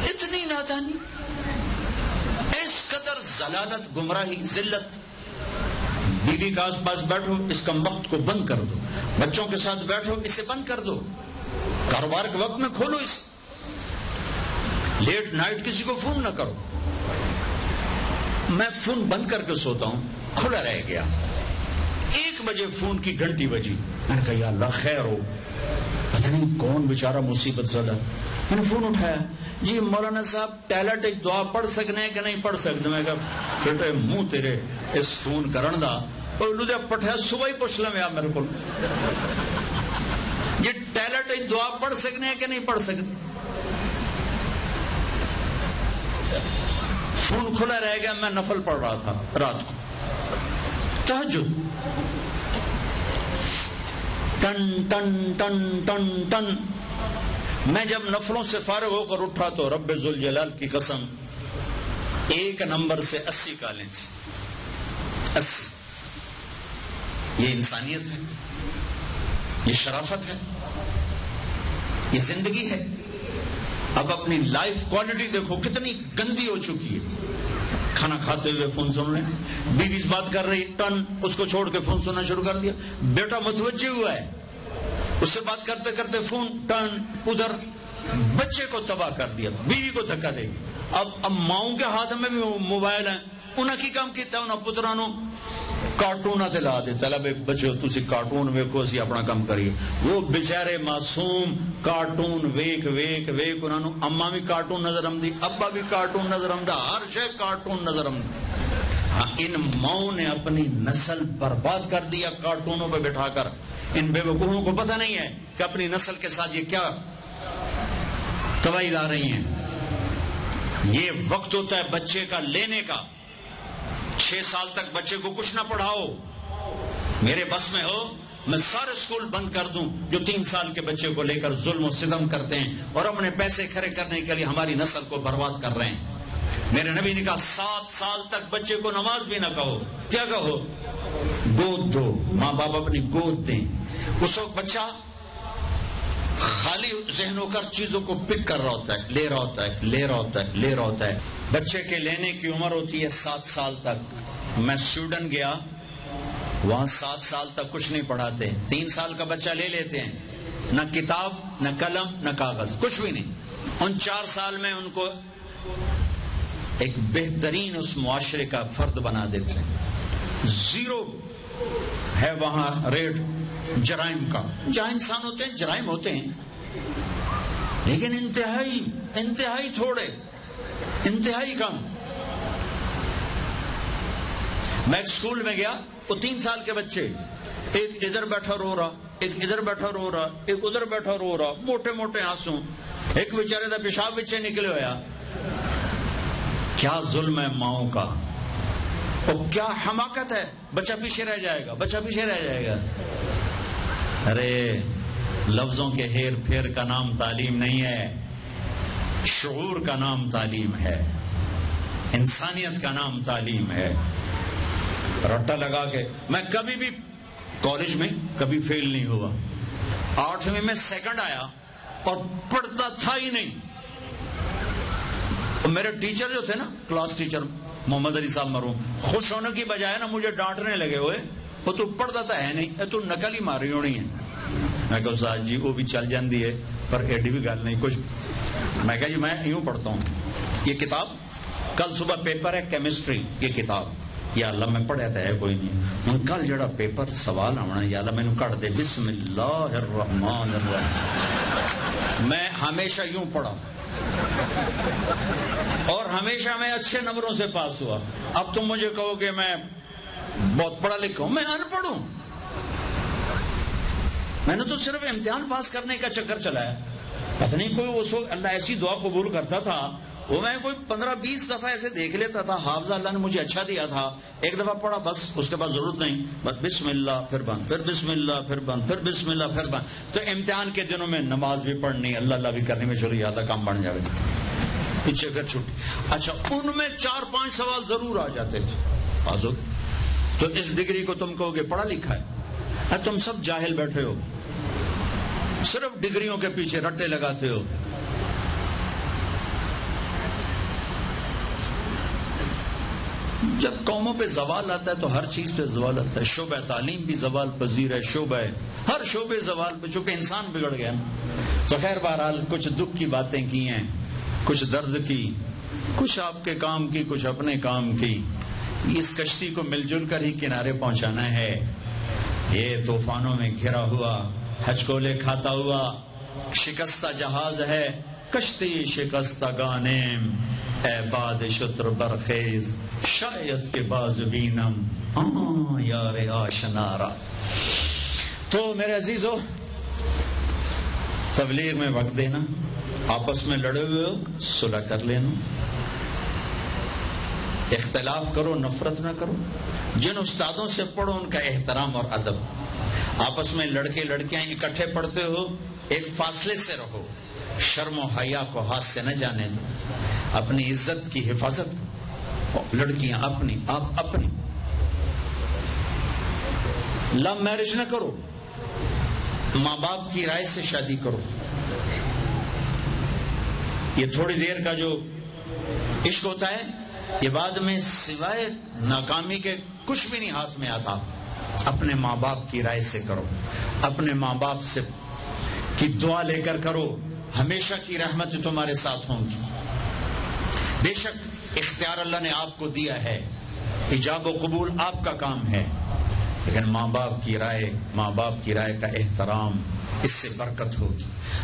اتنی نادانی، اس قدر ضلالت، گمراہی، ذلت. بیوی کے آس پاس بیٹھو، اس کم وقت کو بند کر دو. بچوں کے ساتھ بیٹھو، اسے بند کر دو. کاروبار کے وقت میں کھولو اسے. لیٹ نائٹ کسی کو فون نہ کرو. میں فون بند کر کے سوتا ہوں، کھلا رہ گیا. 1 بجے فون کی گھنٹی بجی. میں نے کہا یا اللہ خیر ہو، پتہ نہیں کون بیچارہ مصیبت زدہ. میں نے فون اٹھایا، جی مولانا صاحب ٹیلٹ ایک دعا پڑھ سکنے کہ نہیں پڑھ سکتے؟ میں کہا بیٹے منہ تیرے اس فون کرن دا اور لدھیا پٹھیا صبح ہی پوچھ لیں آپ میرے کو، یہ ٹیلٹ ایک دعا پڑھ سکنے کہ نہیں پڑھ سکتے؟ فون کھلا رہ گیا. میں نفل پڑھ رہا تھا رات کو، تہجد. ٹن ٹن ٹن ٹن ٹن. میں جب نفلوں سے فارغ ہو کر اٹھا تو رب ذوالجلال کی قسم 1 نمبر سے 80 کالیں تھیں. 80. یہ انسانیت ہے، یہ شرافت ہے، یہ زندگی ہے. اب اپنی لائف کوالٹی دیکھو کتنی گندی ہو چکی ہے. کھانا کھاتے ہوئے فون سن رہے ہیں، بیوی سے بات کر رہی ٹن، اس کو چھوڑ کے فون سننا شروع کر دیا. بیٹا متوجہ ہوا ہے، اس سے بات کرتے کرتے فون ٹن ادھر. بچے کو تباہ کر دیا، بیوی کو دھکا دے گی. اب ماؤں کے ہاتھ میں بھی موبائل ہیں، انہاں کی کام کیتا ہے، انہاں پترانوں کارٹون دلا دیتا ہے. بھائی بچے تسی کارٹون ویکھو، اسی اپنا کام کریے. وہ بیچارے معصوم کارٹون ویک ویک ویک انہوں اما بھی کارٹون نظر آمدی، ابا بھی کارٹون نظر آمدہ، ہر شے کارٹون نظر آمدی. ہاں ان ماؤں نے اپنی نسل برباد کر دیا کارٹونوں پہ بٹھا کر. ان بے وقوفوں کو پتہ نہیں ہے کہ اپنی نسل کے ساتھ یہ کیا تباہی لا رہی ہیں. یہ وقت ہوتا ہے بچے کا لینے کا. 6 سال تک بچے کو کچھ نہ پڑھاؤ. میرے بس میں ہو میں سارے اسکول بند کر دوں جو 3 سال کے بچے کو لے کر ظلم و ستم کرتے ہیں اور اپنے پیسے کھڑے کرنے کے لیے ہماری نسل کو برباد کر رہے ہیں. میرے نبی نے کہا 7 سال تک بچے کو نماز بھی نہ کہو. کیا کہو؟ گود دو. ماں باپ اپنی گود دیں. اس وقت بچہ خالی ذہن ہو کر چیزوں کو پک کر رہا ہوتا ہے، لے رہا ہوتا ہے، لے رہا ہوتا ہے، لے رہا ہوتا ہے. بچے کے لینے کی عمر ہوتی ہے 7 سال تک. میں سویڈن گیا، وہاں 7 سال تک کچھ نہیں پڑھاتے. 3 سال کا بچہ لے لیتے ہیں، نہ کتاب نہ قلم نہ کاغذ، کچھ بھی نہیں. ان 4 سال میں ان کو ایک بہترین اس معاشرے کا فرد بنا دیتے ہیں. 0 ہے وہاں ریٹ جرائم کا. جہاں انسان ہوتے ہیں جرائم ہوتے ہیں، لیکن انتہائی تھوڑے، انتہائی کم. میں ایک سکول میں گیا، وہ 3 سال کے بچے، ایک ادھر بیٹھا رو رہا، ایک ادھر بیٹھا رو رہا، ایک ادھر بیٹھا رو رہا، موٹے موٹے آنسو. ایک بیچارے دا پیشاب بچے نکلے ہویا. کیا ظلم ہے ماؤں کا، اور کیا حماقت ہے. بچہ پیچھے رہ جائے گا، بچہ پیچھے رہ جائے گا. ارے لفظوں کے ہیر پھیر کا نام تعلیم نہیں ہے، شعور کا نام تعلیم ہے، انسانیت کا نام تعلیم ہے. رٹا لگا کے میں کبھی بھی کالج میں کبھی فیل نہیں ہوا. 8ویں میں سیکنڈ آیا اور پڑھتا تھا ہی نہیں. میرے ٹیچر جو تھے نا، کلاس ٹیچر محمد علی صاحب مرحوم، خوش ہونے کی بجائے نا مجھے ڈانٹنے لگے ہوئے، وہ تو پڑھتا تھا ہے نہیں، تو نقل ہی ماری ہونی ہے. میں کہا صاحب جی وہ بھی چل جاندی ہے پر ایڈی بھی گل نہیں کچھ. میں کہا جی میں یوں پڑھتا ہوں یہ کتاب، کل صبح پیپر ہے کیمسٹری، یہ کتاب یا اللہ میں پڑھیا تھا ہے کوئی نہیں. کل جڑا پیپر سوال آنا یا اللہ میں نے کٹ دے. بسم اللہ الرحمن الرحیم. میں ہمیشہ یوں پڑھا اور ہمیشہ میں اچھے نمبروں سے پاس ہوا. اب تم مجھے کہو کہ میں بہت پڑھا لکھا ہوں، میں ان پڑھ ہوں. میں نے تو صرف امتحان پاس کرنے کا چکر چلایا. پتہ نہیں کوئی اس وقت اللہ ایسی دعا قبول کرتا تھا، وہ میں کوئی 15-20 دفعہ ایسے دیکھ لیتا تھا. حافظہ اللہ نے مجھے اچھا دیا تھا، ایک دفعہ پڑھا بس، اس کے بعد ضرورت نہیں، بس بسم اللہ پھر بند، پھر بسم اللہ پھر بند، پھر بسم اللہ پھر بند. تو امتحان کے دنوں میں نماز بھی پڑھنی، اللہ اللہ بھی کرنے میں چلو یا اللہ کام بن جائے، پیچھے پھر چھٹی. اچھا ان میں 4-5 سوال ضرور آ جاتے تھے. آزو تو اس ڈگری کو تم کہو گے پڑھا لکھا ہے، تم سب جاہل بیٹھے ہو. صرف ڈگریوں کے پیچھے رٹے لگاتے ہو. جب قوموں پہ زوال آتا ہے تو ہر چیز پہ زوال آتا ہے. شعبہ تعلیم بھی زوال پذیر ہے, ہر شعبے زوال پہ, چونکہ انسان بگڑ گیا نا. تو خیر بہرحال کچھ دکھ کی باتیں کی ہیں, کچھ درد کی, کچھ آپ کے کام کی, کچھ اپنے کام کی. اس کشتی کو مل جل کر ہی کنارے پہنچانا ہے. یہ طوفانوں میں گھرا ہوا, ہچکولے کھاتا ہوا شکستہ جہاز ہے. کشتی شکستہ گانیم اے باد شتر برخیز, شاید کے باز بینم یار آشنارا. تو میرے عزیزو, تبلیغ میں وقت دینا, آپس میں لڑے ہوئے ہو صلح کر لینا, اختلاف کرو نفرت نہ کرو. جن استادوں سے پڑھو ان کا احترام اور ادب. آپس میں لڑکے لڑکیاں اکٹھے پڑھتے ہو, ایک فاصلے سے رہو, شرم و حیا کو ہاتھ سے نہ جانے دو, اپنی عزت کی حفاظت کرو. لڑکیاں اپنی, آپ اپنی. لو میرج نہ کرو, ماں باپ کی رائے سے شادی کرو. یہ تھوڑی دیر کا جو عشق ہوتا ہے یہ بعد میں سوائے ناکامی کے کچھ بھی نہیں ہاتھ میں آتا. اپنے ماں باپ کی رائے سے کرو, اپنے ماں باپ سے کی دعا لے کر کرو, ہمیشہ کی رحمت تمہارے ساتھ ہوں گی. بے شک اختیار اللہ نے آپ کو دیا ہے, ایجاب و قبول آپ کا کام ہے, لیکن ماں باپ کی رائے کا احترام, اس سے برکت ہوگی.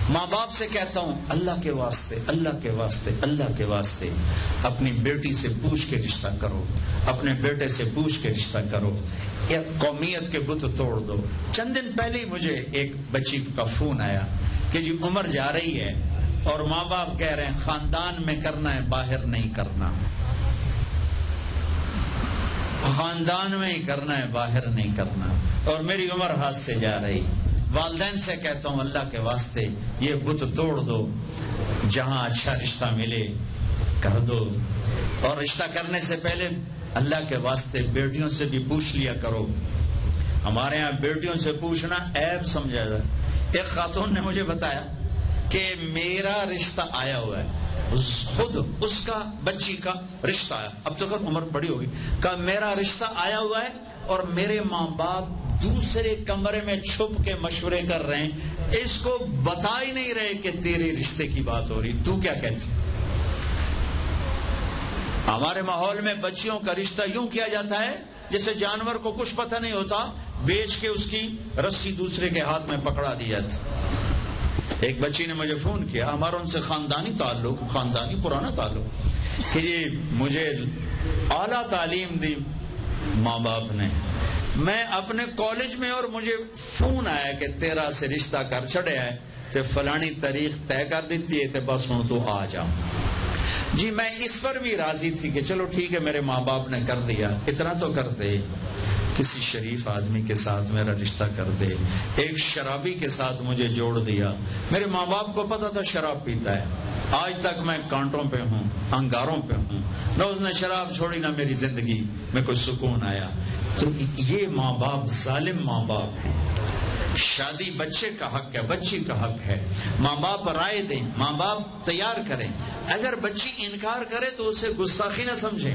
ماں باپ سے کہتا ہوں اللہ کے واسطے, اللہ کے واسطے, اللہ کے واسطے اپنی بیٹی سے پوچھ کے رشتہ کرو, اپنے بیٹے سے پوچھ کے رشتہ کرو. یا قومیت کے بت توڑ دو. چند دن پہلے مجھے ایک بچی کا فون آیا کہ جی عمر جا رہی ہے اور ماں باپ کہہ رہے ہیں خاندان میں کرنا ہے, باہر نہیں کرنا. خاندان میں ہی کرنا ہے, باہر نہیں کرنا, اور میری عمر ہاتھ سے جا رہی. والدین سے کہتا ہوں اللہ کے واسطے یہ بت توڑ دو, جہاں اچھا رشتہ ملے کر دو. اور رشتہ کرنے سے پہلے اللہ کے واسطے بیٹیوں سے بھی پوچھ لیا کرو. ہمارے ہاں بیٹیوں سے پوچھنا عیب سمجھا جائے. ایک خاتون نے مجھے بتایا کہ میرا رشتہ آیا ہوا ہے, خود اس کا بچی کا رشتہ آیا, اب تو عمر بڑی ہوگی, کہ میرا رشتہ آیا ہوا ہے اور میرے ماں باپ دوسرے کمرے میں چھپ کے مشورے کر رہے ہیں, اس کو بتا ہی نہیں رہے کہ تیرے رشتے کی بات ہو رہی, تو کیا کہتی. ہمارے ماحول میں بچیوں کا رشتہ یوں کیا جاتا ہے جیسے جانور کو کچھ پتہ نہیں ہوتا, بیچ کے اس کی رسی دوسرے کے ہاتھ میں پکڑا دی جاتی. ایک بچی نے مجھے فون کیا, ہمارا ان سے خاندانی پرانا تعلق, کہ یہ مجھے اعلیٰ تعلیم دی ماں باپ نے, میں اپنے کالج میں, اور مجھے فون آیا کہ تیرا سے رشتہ کر چھڑے ہے, تے فلانی تاریخ طے کر دیتی ہے, تے بس ہوں تو آ جاؤ. جی میں اس پر بھی راضی تھی کہ چلو ٹھیک ہے, میرے ماں باپ نے کر دیا, اتنا تو کر دے, کسی شریف آدمی کے ساتھ میرا رشتہ کر دے. ایک شرابی کے ساتھ مجھے جوڑ دیا. میرے ماں باپ کو پتا تھا شراب پیتا ہے, آج تک میں کانٹوں پہ ہوں, انگاروں پہ ہوں, نہ اس نے شراب چھوڑی نہ میری زندگی میں کوئی سکون آیا. تو یہ ماں باپ ظالم ماں باپ ہیں. شادی بچے کا حق ہے, بچی کا حق ہے. ماں باپ رائے دیں, ماں باپ تیار کریں. اگر بچی انکار کرے تو اسے گستاخی نہ سمجھیں,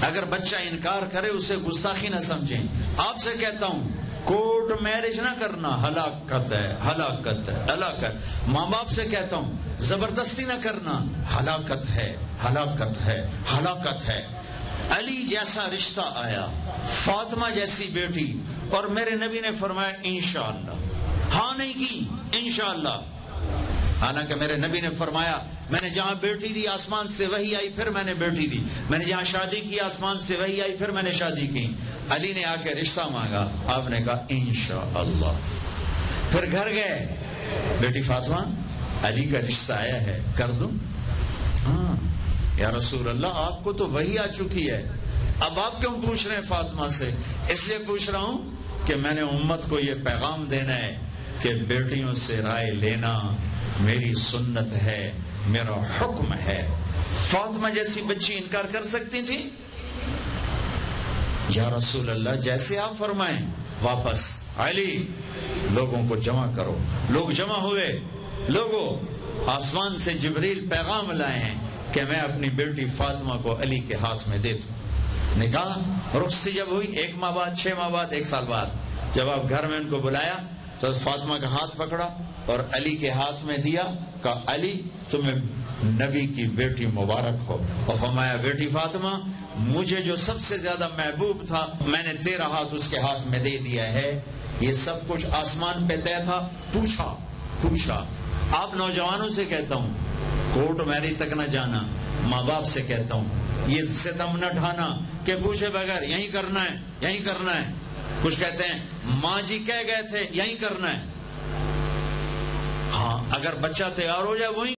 اگر بچہ انکار کرے اسے گستاخی نہ سمجھیں. آپ سے کہتا ہوں کورٹ میرج نہ کرنا, ہلاکت ہے, ہلاکت ہے, ہلاکت. ماں باپ سے کہتا ہوں زبردستی نہ کرنا, ہلاکت ہے, ہلاکت ہے, ہلاکت ہے. علی جیسا رشتہ آیا, فاطمہ جیسی بیٹی, اور میرے نبی نے فرمایا انشاءاللہ. ہاں نہیں کی انشاءاللہ, حالانکہ میرے نبی نے فرمایا میں نے جہاں بیٹی دی آسمان سے وحی آئی پھر میں نے بیٹی دی, میں نے جہاں شادی کی آسمان سے وحی آئی پھر میں نے شادی کی. علی نے آ کے رشتہ مانگا, آپ نے کہا انشاءاللہ. پھر گھر گئے, بیٹی فاطمہ علی کا رشتہ آیا ہے, کر دوں؟ ہاں یا رسول اللہ آپ کو تو وحی آ چکی ہے, اب آپ کیوں پوچھ رہے ہیں فاطمہ سے؟ اس لیے پوچھ رہا ہوں کہ میں نے امت کو یہ پیغام دینا ہے کہ بیٹیوں سے رائے لینا میری سنت ہے, میرا حکم ہے. فاطمہ جیسی بچی انکار کر سکتی تھی؟ یا رسول اللہ جیسے آپ فرمائیں. واپس علی لوگوں کو جمع کرو. لوگ جمع ہوئے. لوگوں آسمان سے جبریل پیغام لائے ہیں کہ میں اپنی بیٹی فاطمہ کو علی کے ہاتھ میں دے دوں. نکاح رخصتی جب ہوئی 1 ماہ بعد 6 ماہ بعد 1 سال بعد جب آپ گھر میں ان کو بلایا تو فاطمہ کا ہاتھ پکڑا اور علی کے ہاتھ میں دیا. کہا علی تمہیں نبی کی بیٹی مبارک ہو. اور فرمایا بیٹی فاطمہ مجھے جو سب سے زیادہ محبوب تھا میں نے تیرا ہاتھ اس کے ہاتھ میں دے دیا ہے. یہ سب کچھ آسمان پہ طے تھا. پوچھا آپ نوجوانوں سے کہتا ہوں کورٹ میرج تک نہ جانا. ماں باپ سے کہتا ہوں یہ ستم نہ ڈھانا کہ پوچھے بغیر یہی کرنا ہے. کچھ کہتے ہیں ماں جی کہہ گئے تھے یہی کرنا ہے. ہاں اگر بچہ تیار ہو جائے وہی